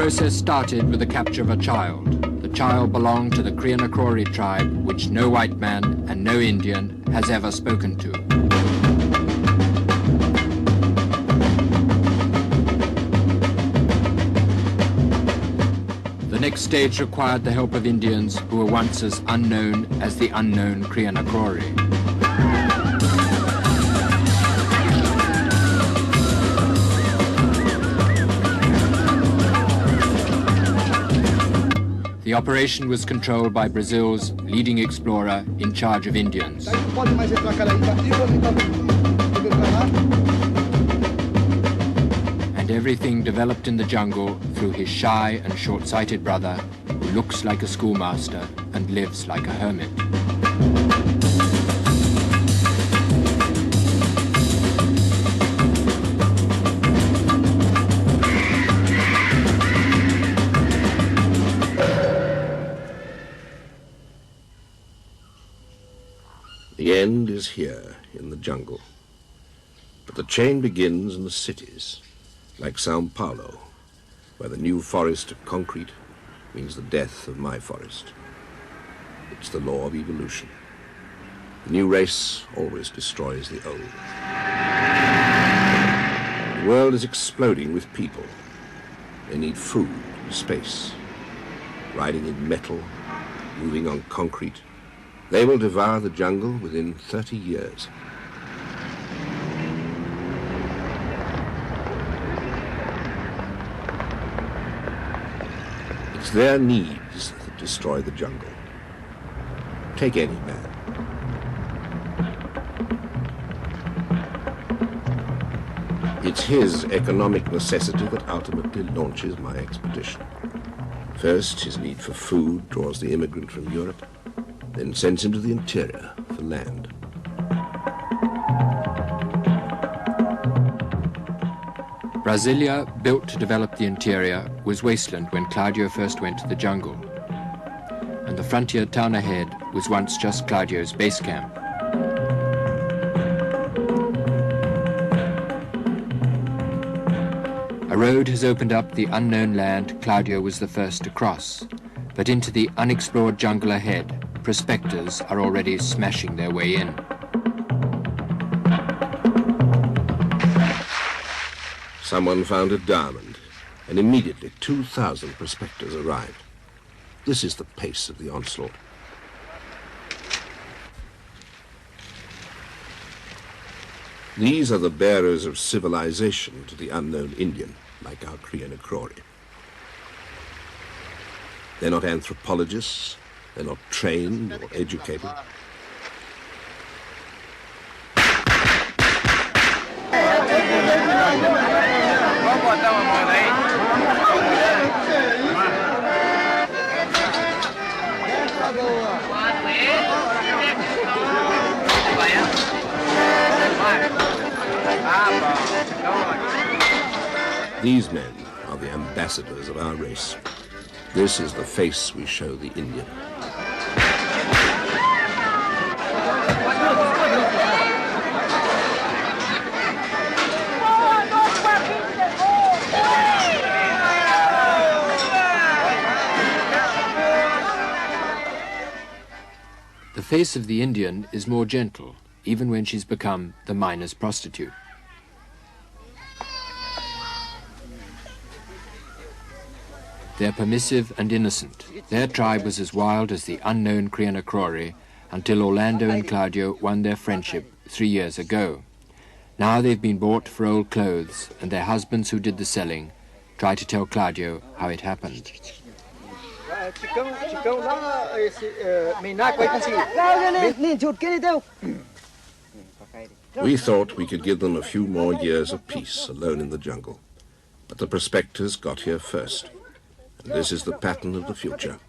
process started with the capture of a child. The child belonged to the Krianakrori tribe, which no white man and no Indian has ever spoken to. The next stage required the help of Indians who were once as unknown as the unknown Krianakrori. The operation was controlled by Brazil's leading explorer in charge of Indians. And everything developed in the jungle through his shy and short-sighted brother, who looks like a schoolmaster and lives like a hermit. The end is here, in the jungle. But the chain begins in the cities, like Sao Paulo, where the new forest of concrete means the death of my forest. It's the law of evolution. The new race always destroys the old. The world is exploding with people. They need food, space. Riding in metal, moving on concrete. They will devour the jungle within 30 years. It's their needs that destroy the jungle. Take any man. It's his economic necessity that ultimately launches my expedition. First, his need for food draws the immigrant from Europe, then sends him to the interior for land. Brasilia, built to develop the interior, was wasteland when Claudio first went to the jungle. And the frontier town ahead was once just Claudio's base camp. A road has opened up the unknown land Claudio was the first to cross, but into the unexplored jungle ahead, prospectors are already smashing their way in. Someone found a diamond, and immediately 2,000 prospectors arrived. This is the pace of the onslaught. These are the bearers of civilization to the unknown Indian, like our Krianakrori. They're not anthropologists. They're not trained or educated. These men are the ambassadors of our race. This is the face we show the Indian. The face of the Indian is more gentle, even when she's become the miner's prostitute. They're permissive and innocent. Their tribe was as wild as the unknown Krianakrori until Orlando and Claudio won their friendship 3 years ago. Now they've been bought for old clothes, and their husbands who did the selling try to tell Claudio how it happened. We thought we could give them a few more years of peace alone in the jungle, but the prospectors got here first. And this is the pattern of the future.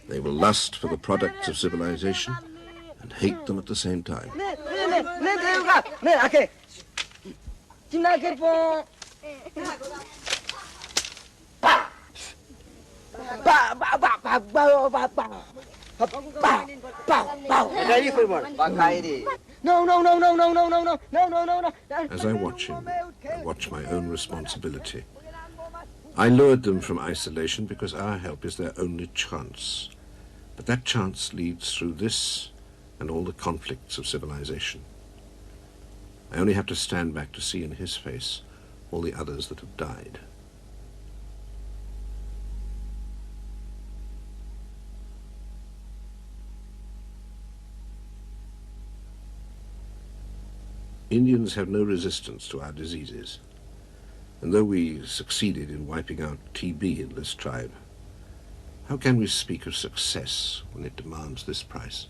They will lust for the products of civilization and hate them at the same time. No. As I watch him, I watch my own responsibility. I lured them from isolation because our help is their only chance. But that chance leads through this and all the conflicts of civilization. I only have to stand back to see in his face all the others that have died. Indians have no resistance to our diseases, and though we succeeded in wiping out TB in this tribe, how can we speak of success when it demands this price?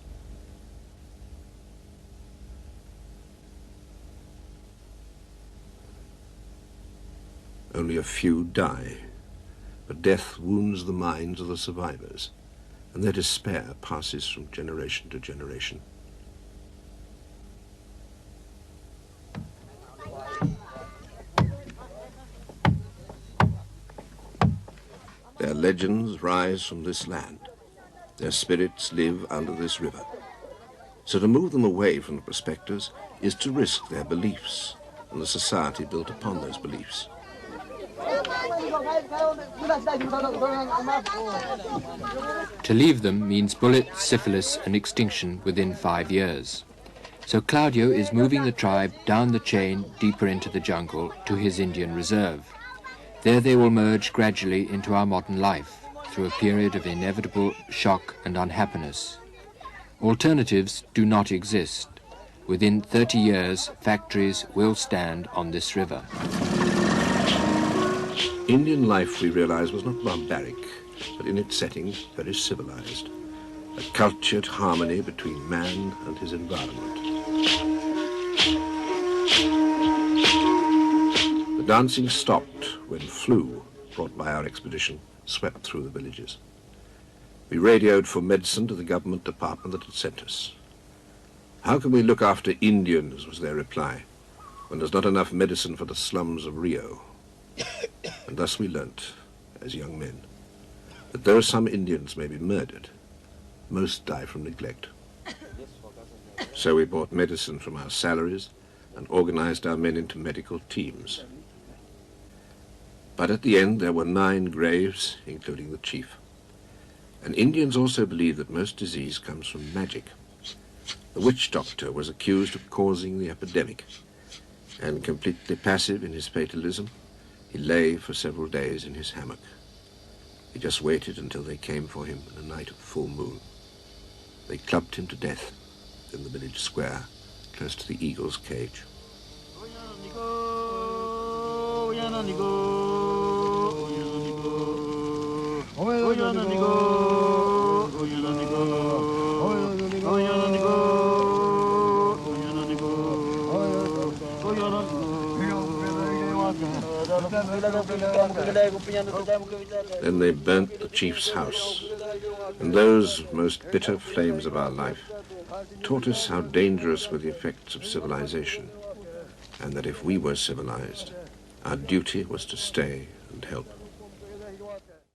Only a few die, but death wounds the minds of the survivors, and their despair passes from generation to generation. Their legends rise from this land. Their spirits live under this river. So to move them away from the prospectors is to risk their beliefs and the society built upon those beliefs. To leave them means bullets, syphilis, and extinction within 5 years. So Claudio is moving the tribe down the chain deeper into the jungle to his Indian reserve. There they will merge gradually into our modern life through a period of inevitable shock and unhappiness. Alternatives do not exist. Within 30 years, factories will stand on this river. Indian life, we realize, was not barbaric, but in its setting very civilized. A cultured harmony between man and his environment. The dancing stopped when flu, brought by our expedition, swept through the villages. We radioed for medicine to the government department that had sent us. How can we look after Indians, was their reply, when there's not enough medicine for the slums of Rio? And thus we learnt, as young men, that though some Indians may be murdered, most die from neglect. So we bought medicine from our salaries and organized our men into medical teams. But at the end there were 9 graves, including the chief. And Indians also believe that most disease comes from magic. The witch doctor was accused of causing the epidemic, and completely passive in his fatalism, he lay for several days in his hammock. He just waited until they came for him in a night of full moon. They clubbed him to death in the village square, close to the eagle's cage. Then they burnt the chief's house, and those most bitter flames of our life taught us how dangerous were the effects of civilization, and that if we were civilized, our duty was to stay and help.